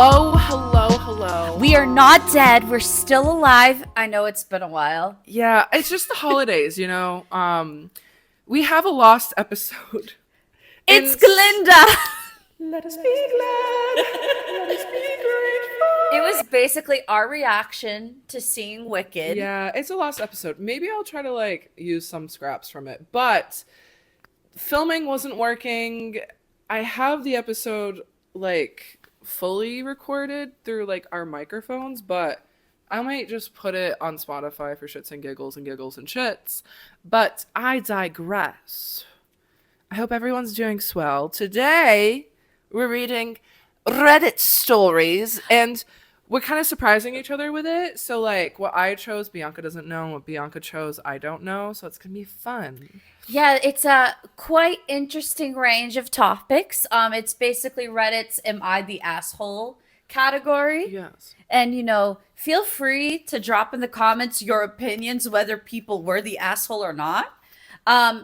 Hello. We are not dead. We're still alive. I know it's been a while. Yeah, it's just the holidays, We have a lost episode. It's Glinda. Let us be glad. Let us be grateful. It was basically our reaction to seeing Wicked. Yeah, it's a lost episode. Maybe I'll try to use some scraps from it, but filming wasn't working. I have the episode fully recorded through our microphones, but I might just put it on Spotify for shits and giggles and shits. But I digress. I hope everyone's doing swell. Today, we're reading Reddit stories, and we're kind of surprising each other with it. So, what I chose, Bianca doesn't know, and what Bianca chose, I don't know. So it's going to be fun. Yeah, it's a quite interesting range of topics. It's basically Reddit's Am I the Asshole category. Yes. And, feel free to drop in the comments your opinions, whether people were the asshole or not.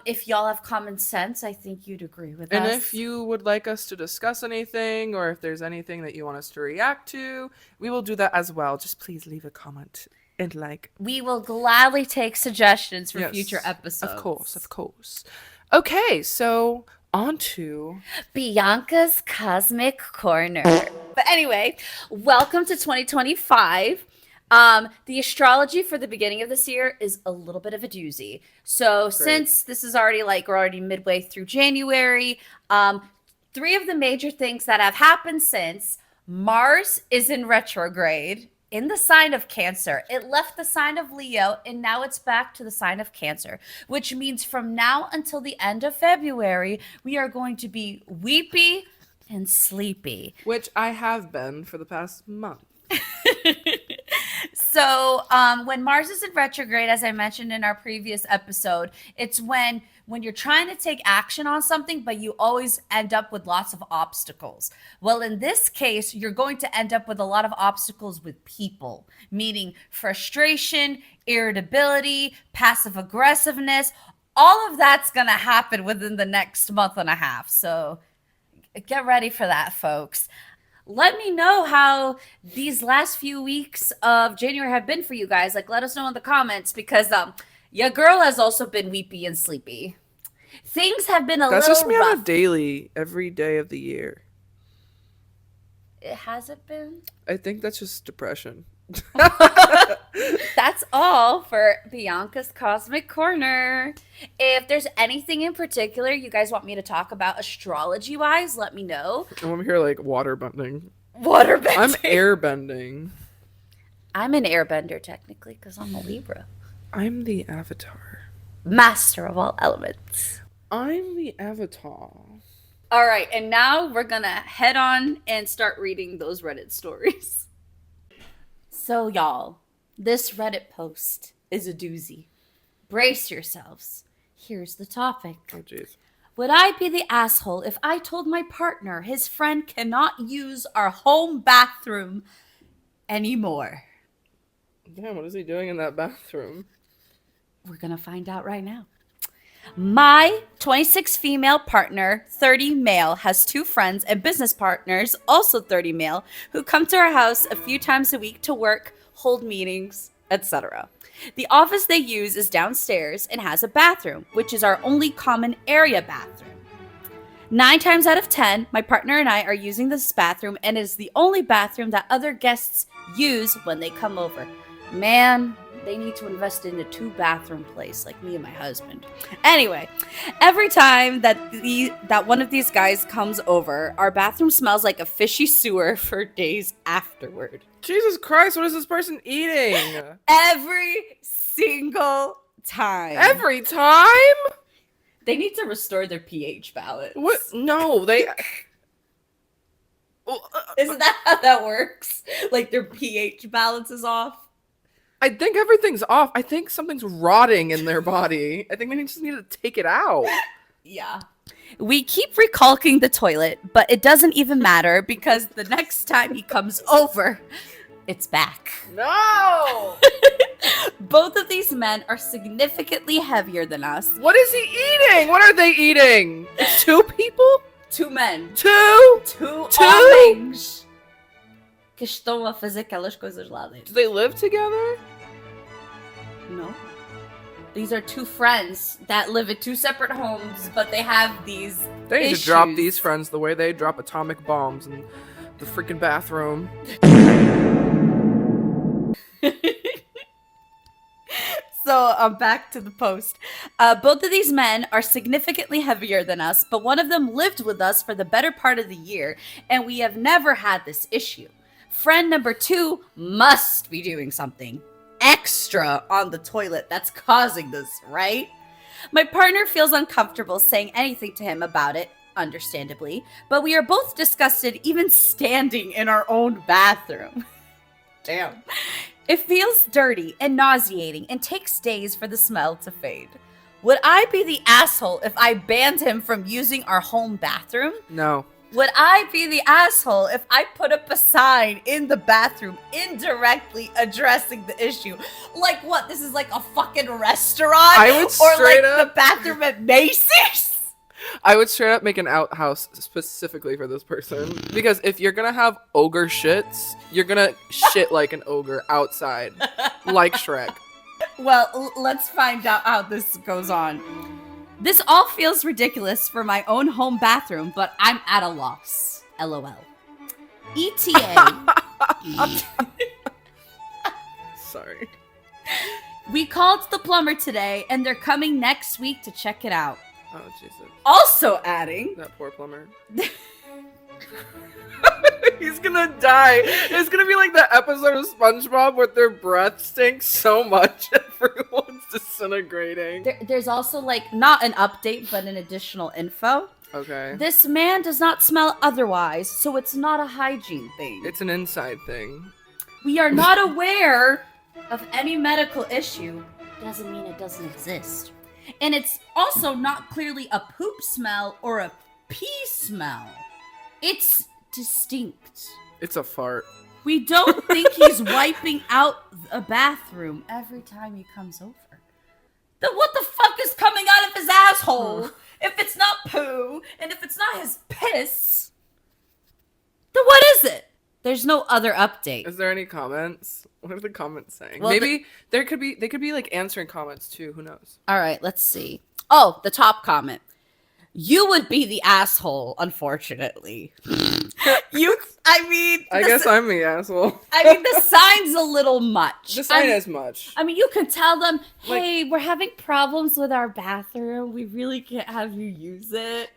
If y'all have common sense, I think you'd agree with us. And if you would like us to discuss anything, or if there's anything that you want us to react to, we will do that as well. Just please leave a comment and We will gladly take suggestions for future episodes. Of course. Okay, so on to Bianca's Cosmic Corner. But anyway, welcome to 2025. The astrology for the beginning of this year is a little bit of a doozy. So since this is already we're already midway through January, three of the major things that have happened since: Mars is in retrograde in the sign of Cancer. It left the sign of Leo, and now it's back to the sign of Cancer, which means from now until the end of February, we are going to be weepy and sleepy. Which I have been for the past month. So when Mars is in retrograde, as I mentioned in our previous episode, it's when you're trying to take action on something, but you always end up with lots of obstacles. Well, in this case, you're going to end up with a lot of obstacles with people, meaning frustration, irritability, passive aggressiveness. All of that's going to happen within the next month and a half. So get ready for that, folks. Let me know how these last few weeks of January have been for you guys. Let us know in the comments, because your girl has also been weepy and sleepy. Things have been That's little just me rough. on a daily, every day of the year. It hasn't been? I think that's just depression. That's all for Bianca's Cosmic Corner. If there's anything in particular you guys want me to talk about astrology-wise, let me know. I'm over here waterbending. Waterbending? I'm airbending. I'm an airbender, technically, because I'm a Libra. I'm the Avatar. Master of all elements. I'm the Avatar. All right, and now we're going to head on and start reading those Reddit stories. So, y'all, this Reddit post is a doozy. Brace yourselves. Here's the topic. Oh, jeez. Would I be the asshole if I told my partner his friend cannot use our home bathroom anymore? Damn, what is he doing in that bathroom? We're going to find out right now. My 26 female partner, 30 male, has two friends and business partners, also 30 male, who come to our house a few times a week to work, hold meetings, etc. The office they use is downstairs and has a bathroom, which is our only common area bathroom. 9 times out of 10, my partner and I are using this bathroom, and it is the only bathroom that other guests use when they come over. Man, they need to invest in a 2-bathroom place like me and my husband. Anyway, every time that one of these guys comes over, our bathroom smells like a fishy sewer for days afterward. Jesus Christ, what is this person eating? Every single time. Every time? They need to restore their pH balance. What? No, they... Isn't that how that works? Their pH balance is off? I think everything's off. I think something's rotting in their body. I think they just need to take it out. Yeah. We keep recalking the toilet, but it doesn't even matter because the next time he comes over, it's back. No! Both of these men are significantly heavier than us. What is he eating? What are they eating? 2 people? 2 men. 2? 2 homings. que estão a fazer aquelas coisas lá Do dentro. they live together? No. These are two friends that live in two separate homes, but they have these They need issues. to drop these friends the way they drop atomic bombs in the freaking bathroom. So back to the post. Both of these men are significantly heavier than us, but one of them lived with us for the better part of the year, and we have never had this issue. Friend number 2 must be doing something extra on the toilet that's causing this, right? My partner feels uncomfortable saying anything to him about it, understandably, but we are both disgusted even standing in our own bathroom. Damn. It feels dirty and nauseating and takes days for the smell to fade. Would I be the asshole if I banned him from using our home bathroom? No. Would I be the asshole if I put up a sign in the bathroom indirectly addressing the issue? Like what? This is like a fucking restaurant? I would or like straight up- the bathroom at Macy's? I would straight up make an outhouse specifically for this person. Because if you're gonna have ogre shits, you're gonna shit like an ogre outside. Like Shrek. Well, let's find out how this goes on. This all feels ridiculous for my own home bathroom, but I'm at a loss. LOL. ETA. Sorry. We called the plumber today, and they're coming next week to check it out. Oh, Jesus. Also adding, That poor plumber. He's gonna die. It's gonna be like that episode of SpongeBob where their breath stinks so much everyone's disintegrating. there's also like not an update, but an additional info. Okay. This man does not smell otherwise, so it's not a hygiene thing. It's an inside thing. We are not aware of any medical issue. Doesn't mean it doesn't exist. And it's also not clearly a poop smell or a pee smell. It's distinct. It's a fart. We don't think he's wiping out a bathroom every time he comes over. Then what the fuck is coming out of his asshole if it's not poo and if it's not his piss? Then what is it? There's no other update. Is there any comments? What are the comments saying? Well, Maybe they could be like answering comments too. Who knows? All right, let's see. Oh, the top comment. You would be the asshole, unfortunately. I guess I'm the asshole. I mean, the sign's a little much. The sign is much. I mean, you can tell them, hey, we're having problems with our bathroom. We really can't have you use it.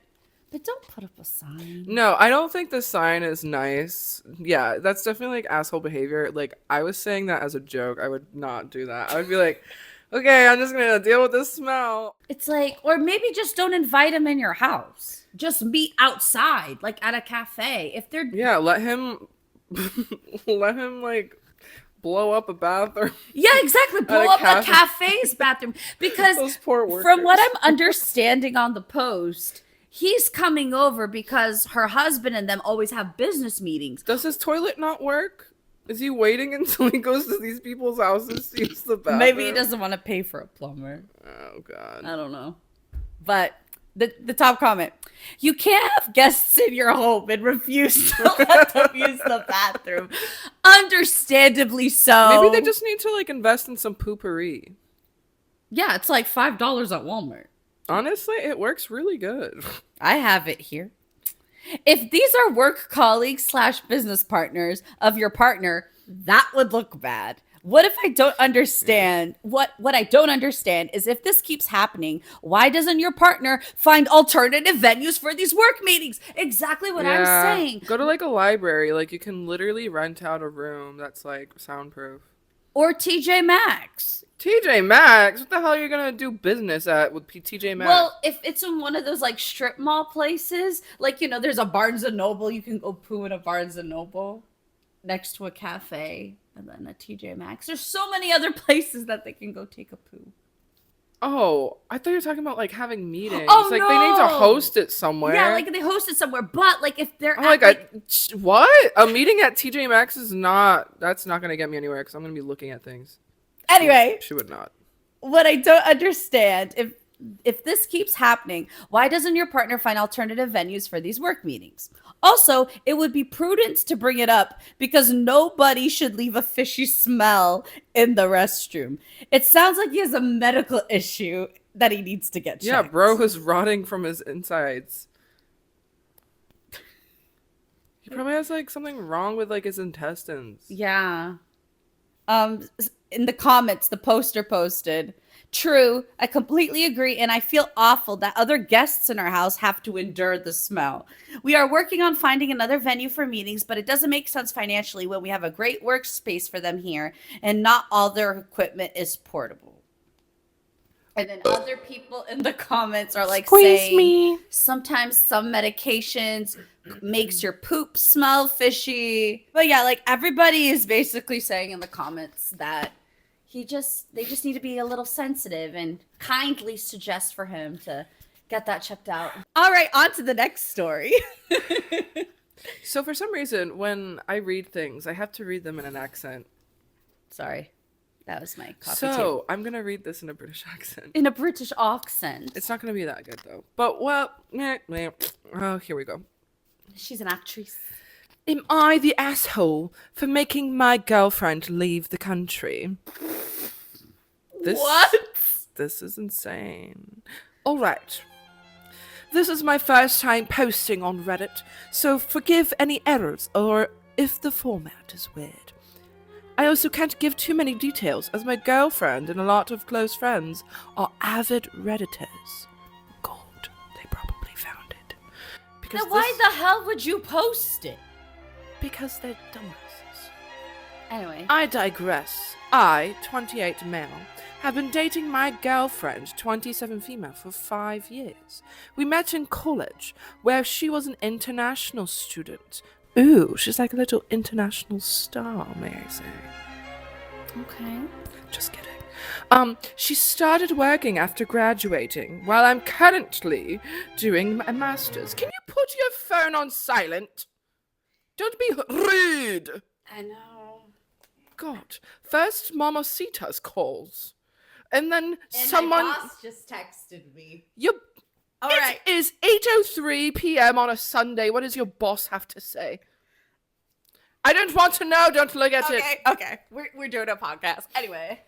But don't put up a sign. No, I don't think the sign is nice. Yeah, that's definitely like asshole behavior. Like, I was saying that as a joke. I would not do that. I would be like, okay, I'm just gonna deal with this smell. It's like, or maybe just don't invite them in your house. Just meet outside, like at a cafe. If they're let him like blow up a bathroom. Yeah, exactly. Blow up a cafe's bathroom. Because Those poor workers. from what I'm understanding on the post, he's coming over because her husband and them always have business meetings. Does his toilet not work? Is he waiting until he goes to these people's houses to use the bathroom? Maybe he doesn't want to pay for a plumber. Oh, God. I don't know. But the top comment. You can't have guests in your home and refuse to let them use the bathroom. Understandably so. Maybe they just need to like invest in some poopery. Yeah, it's like $5 at Walmart. Honestly, it works really good. I have it here. If these are work colleagues / business partners of your partner, that would look bad. What if I don't understand? What I don't understand is if this keeps happening, why doesn't your partner find alternative venues for these work meetings? Exactly what I'm saying. Go to like a library. Like you can literally rent out a room that's like soundproof. Or TJ Maxx. TJ Maxx? What the hell are you gonna do business at with TJ Maxx? Well, if it's in one of those like strip mall places, like, you know, there's a Barnes and Noble, you can go poo in a Barnes and Noble next to a cafe and then a TJ Maxx. There's so many other places that they can go take a poo. Oh, I thought you were talking about like having meetings. Oh, like no. they need to host it somewhere. Yeah, like they host it somewhere, but like if they're I'm what? A meeting at TJ Maxx is not. That's not gonna get me anywhere because I'm gonna be looking at things. Anyway, She would not. what I don't understand If this keeps happening, why doesn't your partner find alternative venues for these work meetings? Also, it would be prudent to bring it up because nobody should leave a fishy smell in the restroom. It sounds like he has a medical issue that he needs to get checked. Yeah, bro was rotting from his insides. He probably has like something wrong with like his intestines. Yeah. In the comments, the poster posted, "True, I completely agree, and I feel awful that other guests in our house have to endure the smell. We are working on finding another venue for meetings, but it doesn't make sense financially when we have a great workspace for them here, and not all their equipment is portable." And then other people in the comments are like saying, sometimes some medications makes your poop smell fishy. But yeah, like everybody is basically saying in the comments that they just need to be a little sensitive and kindly suggest for him to get that checked out. All right, on to the next story. So for some reason, when I read things, I have to read them in an accent. Sorry. That was my coffee So I'm going to read this in a British accent. In a British accent. It's not going to be that good though. But well, oh, here we go. She's an actress. Am I the asshole for making my girlfriend leave the country? What? This is insane. All right. This is my first time posting on Reddit, so forgive any errors or if the format is weird. I also can't give too many details as my girlfriend and a lot of close friends are avid Redditors. God, they probably found it. Because Then why the hell would you post it? Because they're dumbasses. Anyway. I digress. I, 28 male, have been dating my girlfriend, 27 female, for 5 years. We met in college, where she was an international student. Ooh, she's like a little international star, may I say. Okay. Just kidding. She started working after graduating, while I'm currently doing my master's. Can you put your phone on silent? Don't be rude. I know. God. First Mamacita's calls. And then someone... my boss just texted me. All right. It is 8:03 p.m. on a Sunday. What does your boss have to say? I don't want to know. Don't look at it. Okay. We're doing a podcast. Anyway.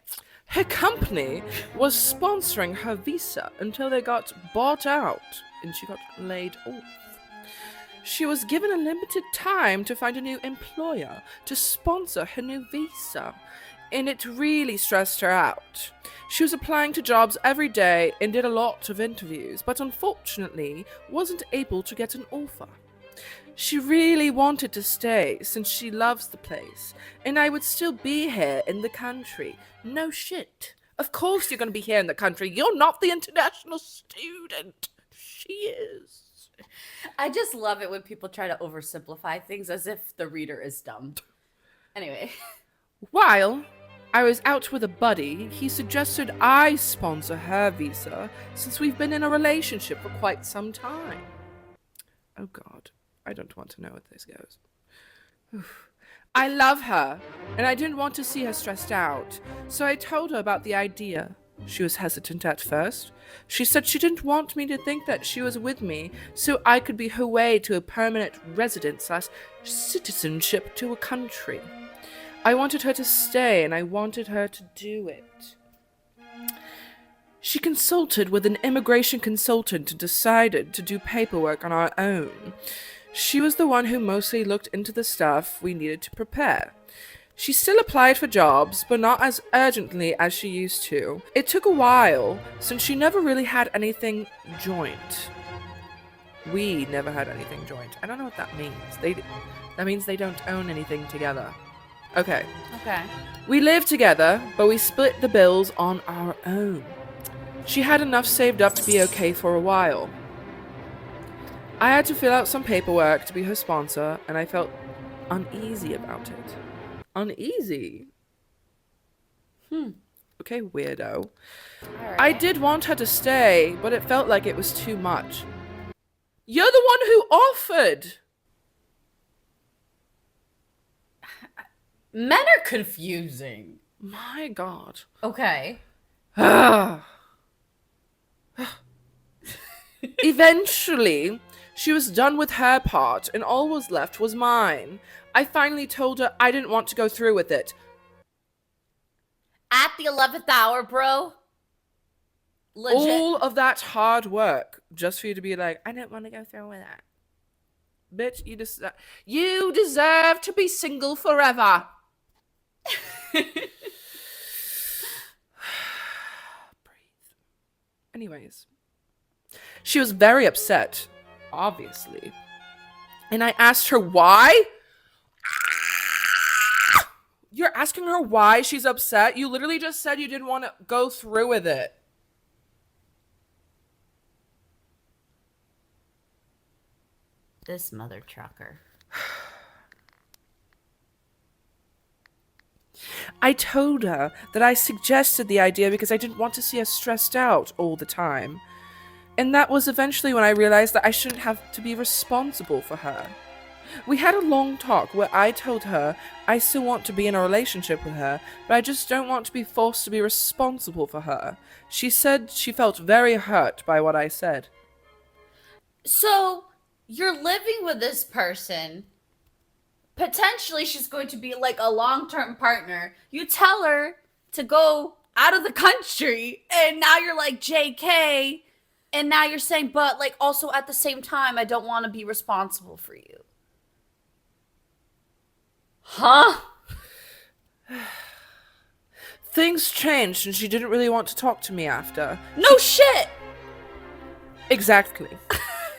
Her company was sponsoring her visa until they got bought out and she got laid off. She was given a limited time to find a new employer to sponsor her new visa, and it really stressed her out. She was applying to jobs every day and did a lot of interviews, but unfortunately wasn't able to get an offer. She really wanted to stay since she loves the place, and I would still be here in the country. No shit. Of course you're going to be here in the country. You're not the international student. She is. I just love it when people try to oversimplify things as if the reader is dumb. Anyway. While I was out with a buddy, he suggested I sponsor her visa since we've been in a relationship for quite some time. Oh God, I don't want to know what this goes. Oof. I love her, and I didn't want to see her stressed out, so I told her about the idea. She was hesitant at first. She said she didn't want me to think that she was with me, so I could be her way to a permanent residence/citizenship to a country. I wanted her to stay, and I wanted her to do it. She consulted with an immigration consultant and decided to do paperwork on our own. She was the one who mostly looked into the stuff we needed to prepare. She still applied for jobs, but not as urgently as she used to. It took a while, since she never really had anything joint. We never had anything joint. I don't know what that means. That means they don't own anything together. Okay. We lived together, but we split the bills on our own. She had enough saved up to be okay for a while. I had to fill out some paperwork to be her sponsor, and I felt uneasy about it. Uneasy? Okay, weirdo. Right. I did want her to stay, but it felt like it was too much. You're the one who offered! Men are confusing. My God. Okay. Ugh. Eventually, she was done with her part, and all was left was mine. I finally told her I didn't want to go through with it. At the 11th hour, bro. Legit. All of that hard work just for you to be like, I don't want to go through with that. Bitch, you deserve to be single forever. Breathe. Anyways, she was very upset, obviously. And I asked her why. You're asking her why she's upset? You literally just said you didn't want to go through with it. This mother trucker. I told her that I suggested the idea because I didn't want to see her stressed out all the time. And that was eventually when I realized that I shouldn't have to be responsible for her. We had a long talk where I told her I still want to be in a relationship with her, but I just don't want to be forced to be responsible for her. She said she felt very hurt by what I said. So, you're living with this person. Potentially, she's going to be like a long-term partner. You tell her to go out of the country, and now you're like, JK, and now you're saying, but like also at the same time, I don't want to be responsible for you. Huh? Things changed and she didn't really want to talk to me after. No shit! Exactly.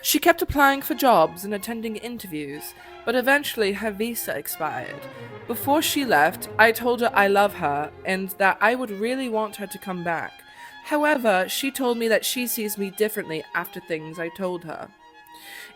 She kept applying for jobs and attending interviews, but eventually her visa expired. Before she left, I told her I love her and that I would really want her to come back. However, she told me that she sees me differently after things I told her.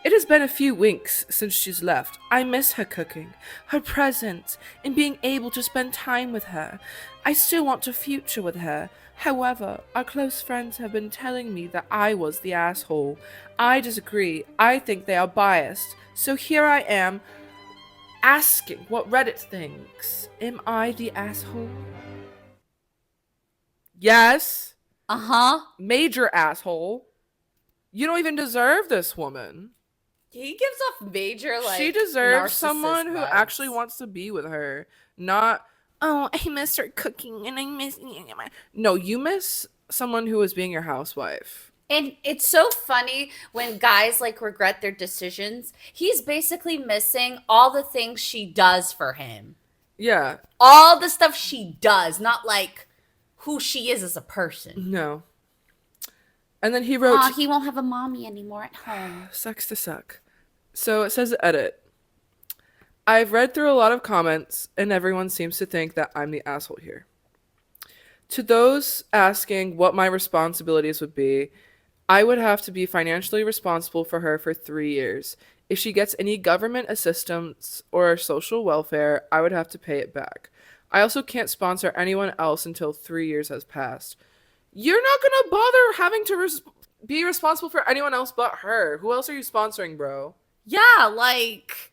It has been a few weeks since she's left. I miss her cooking, her presence, and being able to spend time with her. I still want a future with her. However, our close friends have been telling me that I was the asshole. I disagree. I think they are biased. So here I am, asking what Reddit thinks. Am I the asshole? Yes. Uh-huh. Major asshole. You don't even deserve this woman. He gives off major, like, she deserves narcissist someone who vibes. actually wants to be with her, not, oh, I miss her cooking and I miss... No, you miss someone who is being your housewife. And it's so funny when guys like regret their decisions. He's basically missing all the things she does for him. Yeah. All the stuff she does, not like who she is as a person. No. And then he wrote... he won't have a mommy anymore at home. Sucks to suck. So it says edit. I've read through a lot of comments and everyone seems to think that I'm the asshole here. To those asking what my responsibilities would be, I would have to be financially responsible for her for 3 years. If she gets any government assistance or social welfare, I would have to pay it back. I also can't sponsor anyone else until 3 years has passed. You're not gonna bother having to be responsible for anyone else but her. Who else are you sponsoring, bro? Yeah, like,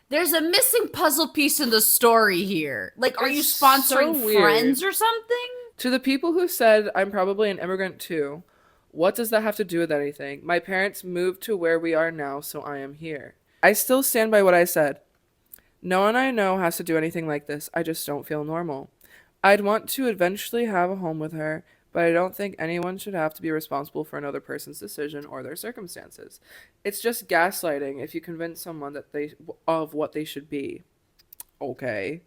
there's a missing puzzle piece in the story here. Like, are you sponsoring friends or something? To the people who said I'm probably an immigrant too, what does that have to do with anything? My parents moved to where we are now, so I am here. I still stand by what I said. No one I know has to do anything like this. I just don't feel normal. I'd want to eventually have a home with her, but I don't think anyone should have to be responsible for another person's decision or their circumstances. It's just gaslighting if you convince someone that of what they should be. Okay.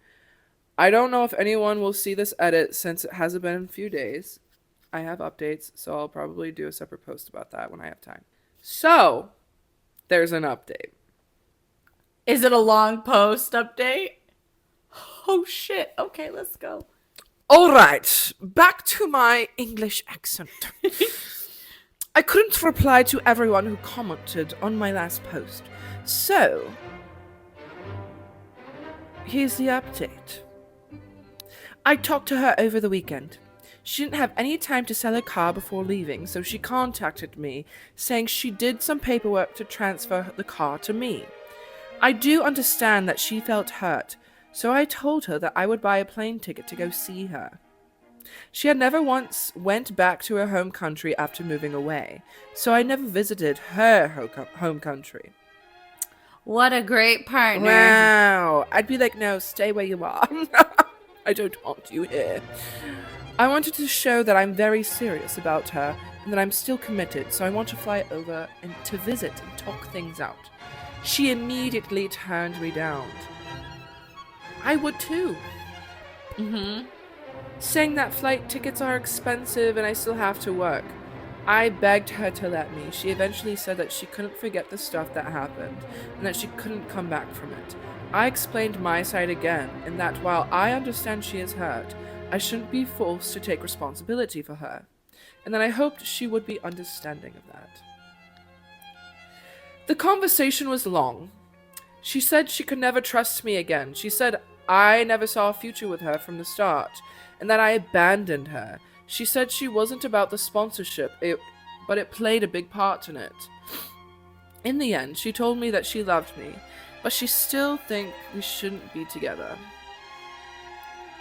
I don't know if anyone will see this edit since it hasn't been a few days. I have updates, so I'll probably do a separate post about that when I have time. So, there's an update. Is it a long post update? Oh shit. Okay, let's go. All right, back to my English accent. I couldn't reply to everyone who commented on my last post, so here's the update. I talked to her over the weekend. She didn't have any time to sell her car before leaving, so she contacted me, saying she did some paperwork to transfer the car to me. I do understand that she felt hurt, so I told her that I would buy a plane ticket to go see her. She had never once went back to her home country after moving away, so I never visited her home country. What a great partner. Wow. I'd be like, no, stay where you are. I don't want you here. I wanted to show that I'm very serious about her and that I'm still committed, so I want to fly over and to visit and talk things out. She immediately turned me down. I would too. Saying that flight tickets are expensive and I still have to work. I begged her to let me. She eventually said that she couldn't forget the stuff that happened and that she couldn't come back from it. I explained my side again, and that while I understand she is hurt, I shouldn't be forced to take responsibility for her, and that I hoped she would be understanding of that. The conversation was long. She said she could never trust me again. She said I never saw a future with her from the start, and that I abandoned her. She said she wasn't about the sponsorship, but it played a big part in it. In the end, she told me that she loved me, but she still thinks we shouldn't be together.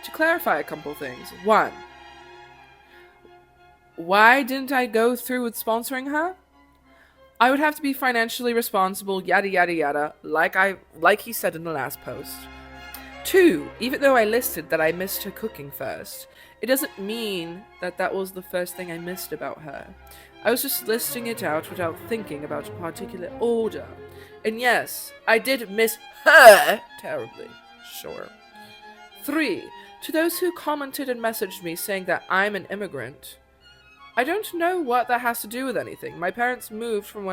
To clarify a couple things. 1. Why didn't I go through with sponsoring her? I would have to be financially responsible, yada yada yada, like he said in the last post. 2. Even though I listed that I missed her cooking first, it doesn't mean that that was the first thing I missed about her. I was just listing it out without thinking about a particular order. And yes, I did miss her terribly. Sure. 3. To those who commented and messaged me saying that I'm an immigrant, I don't know what that has to do with anything. My parents moved from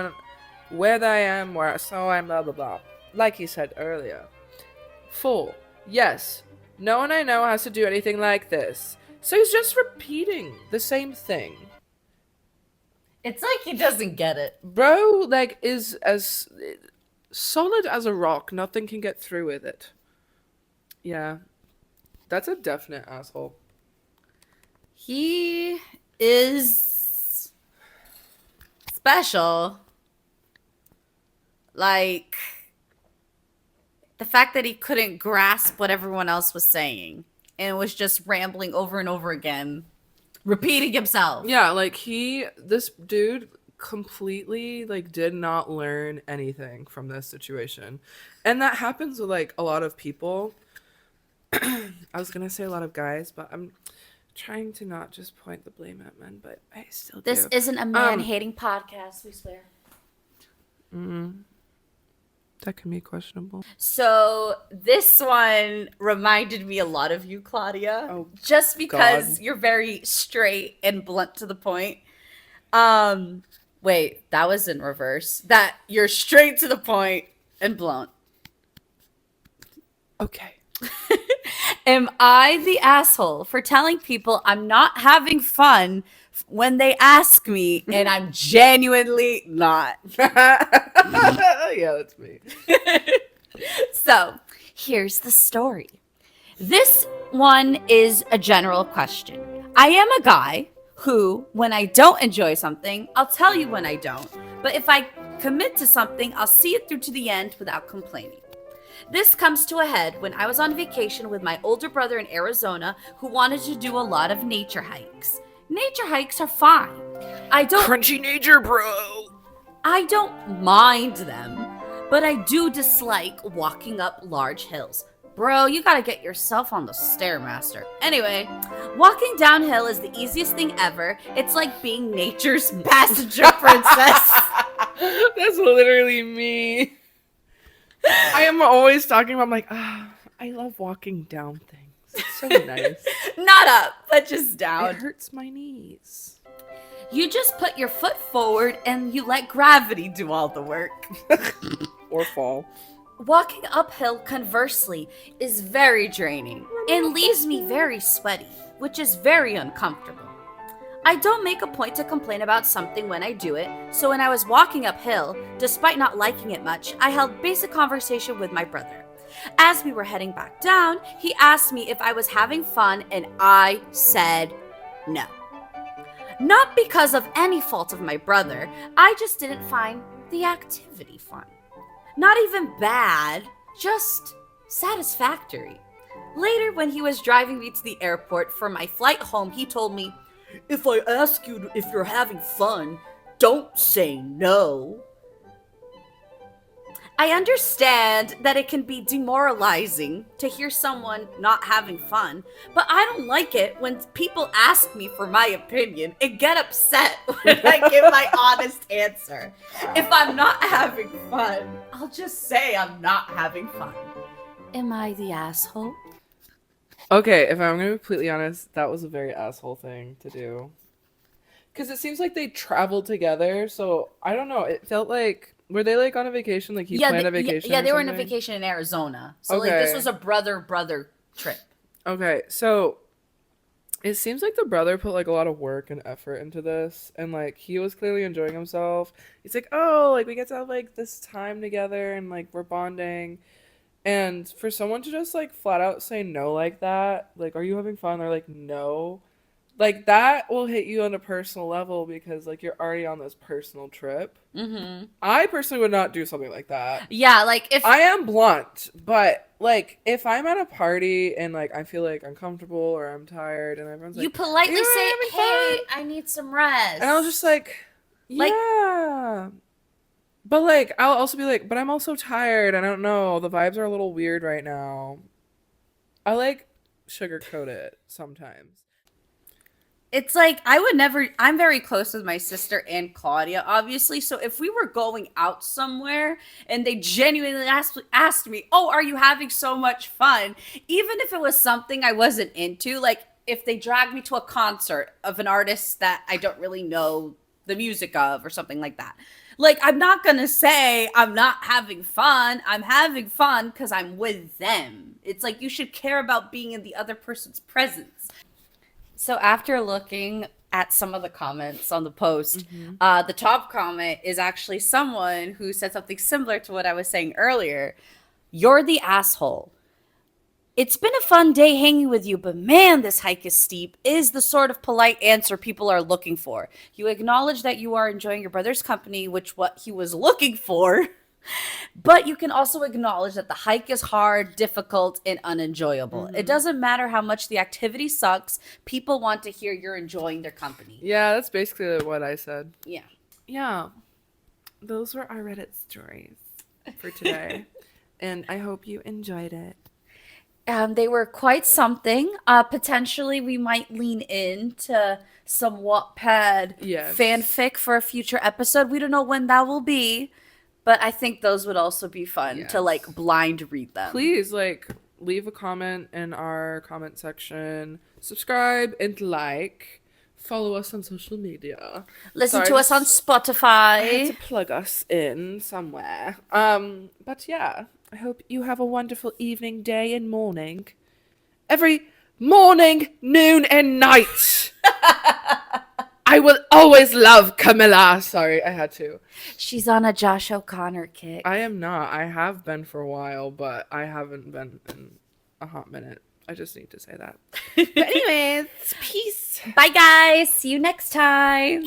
where I am, so I'm blah blah blah, like he said earlier. 4. Yes, no one I know has to do anything like this. So he's just repeating the same thing. It's like he doesn't get it. Bro, like, is as solid as a rock. Nothing can get through with it. Yeah. That's a definite asshole. He is special. Like, the fact that he couldn't grasp what everyone else was saying and was just rambling over and over again, repeating himself. Yeah, like this dude completely like did not learn anything from this situation. And that happens with like a lot of people. I was gonna say a lot of guys, but I'm trying to not just point the blame at men, but I still do. This isn't a man-hating podcast, we swear. That can be questionable. So this one reminded me a lot of you, Claudia. Oh, just because God. you're very straight and blunt to the point. Wait, that was in reverse. That you're straight to the point and blunt. Okay. Am I the asshole for telling people I'm not having fun when they ask me and I'm genuinely not? Yeah, that's me. So, here's the story. This one is a general question. I am a guy who, when I don't enjoy something, I'll tell you when I don't. But if I commit to something, I'll see it through to the end without complaining. This comes to a head when I was on vacation with my older brother in Arizona who wanted to do a lot of nature hikes. Nature hikes are fine. Crunchy nature, bro. I don't mind them, but I do dislike walking up large hills. Bro, you gotta get yourself on the Stairmaster. Anyway, walking downhill is the easiest thing ever. It's like being nature's passenger princess. That's literally me. I am always talking about, I'm like, I love walking down things. It's so nice. Not up, but just down. It hurts my knees. You just put your foot forward and you let gravity do all the work. Or fall. Walking uphill, conversely, is very draining and leaves me very sweaty, which is very uncomfortable. I don't make a point to complain about something when I do it, so when I was walking uphill, despite not liking it much, I held basic conversation with my brother. As we were heading back down, he asked me if I was having fun, and I said no. Not because of any fault of my brother, I just didn't find the activity fun. Not even bad, just satisfactory. Later, when he was driving me to the airport for my flight home, he told me, "If I ask you if you're having fun, don't say no." I understand that it can be demoralizing to hear someone not having fun, but I don't like it when people ask me for my opinion and get upset when I give my honest answer. If I'm not having fun, I'll just say I'm not having fun. Am I the asshole? Okay, if I'm gonna be completely honest, that was a very asshole thing to do. Because it seems like they traveled together, so I don't know. It felt like, were they like on a vacation? Like he planned a vacation? Yeah, or they were on a something? vacation in Arizona. So like this Okay. was a brother trip. Okay, so it seems like the brother put like a lot of work and effort into this, and like he was clearly enjoying himself. He's like, oh, like we get to have like this time together, and like we're bonding. And for someone to just like flat out say no like that, like, are you having fun? They're like, no. Like that will hit you on a personal level because like you're already on this personal trip. Mm-hmm. I personally would not do something like that. Yeah, like if I am blunt, but like if I'm at a party and like I feel like uncomfortable or I'm tired and everyone's like, you politely "You say, having "Hey, fun?" I need some rest." And I was just like, Like- yeah. But like I'll also be like, but I'm also tired. I don't know. The vibes are a little weird right now. I like sugarcoat it sometimes. It's like I'm very close with my sister and Claudia, obviously. So if we were going out somewhere and they genuinely asked me, "Oh, are you having so much fun?" Even if it was something I wasn't into, like if they dragged me to a concert of an artist that I don't really know the music of or something like that. Like I'm not going to say I'm not having fun. I'm having fun because I'm with them. It's like you should care about being in the other person's presence. So after looking at some of the comments on the post, the top comment is actually someone who said something similar to what I was saying earlier. "You're the asshole. It's been a fun day hanging with you, but man, this hike is steep," is the sort of polite answer people are looking for. You acknowledge that you are enjoying your brother's company, which what he was looking for. But you can also acknowledge that the hike is hard, difficult, and unenjoyable. It doesn't matter how much the activity sucks. People want to hear you're enjoying their company. Yeah, that's basically what I said. Yeah. Yeah. Those were our Reddit stories for today. And I hope you enjoyed it. They were quite something. Potentially, we might lean into some Wattpad Yes. fanfic for a future episode. We don't know when that will be, but I think those would also be fun Yes. to like blind read them. Please, like, leave a comment in our comment section. Subscribe and like. Follow us on social media. Listen Sorry, to us on I had Spotify. to plug us in somewhere. But yeah, I hope you have a wonderful evening, day, and morning. Every morning, noon, and night. I will always love Camilla. Sorry, I had to. She's on a Josh O'Connor kick. I am not. I have been for a while, but I haven't been in a hot minute. I just need to say that. But anyways, peace. Bye, guys. See you next time.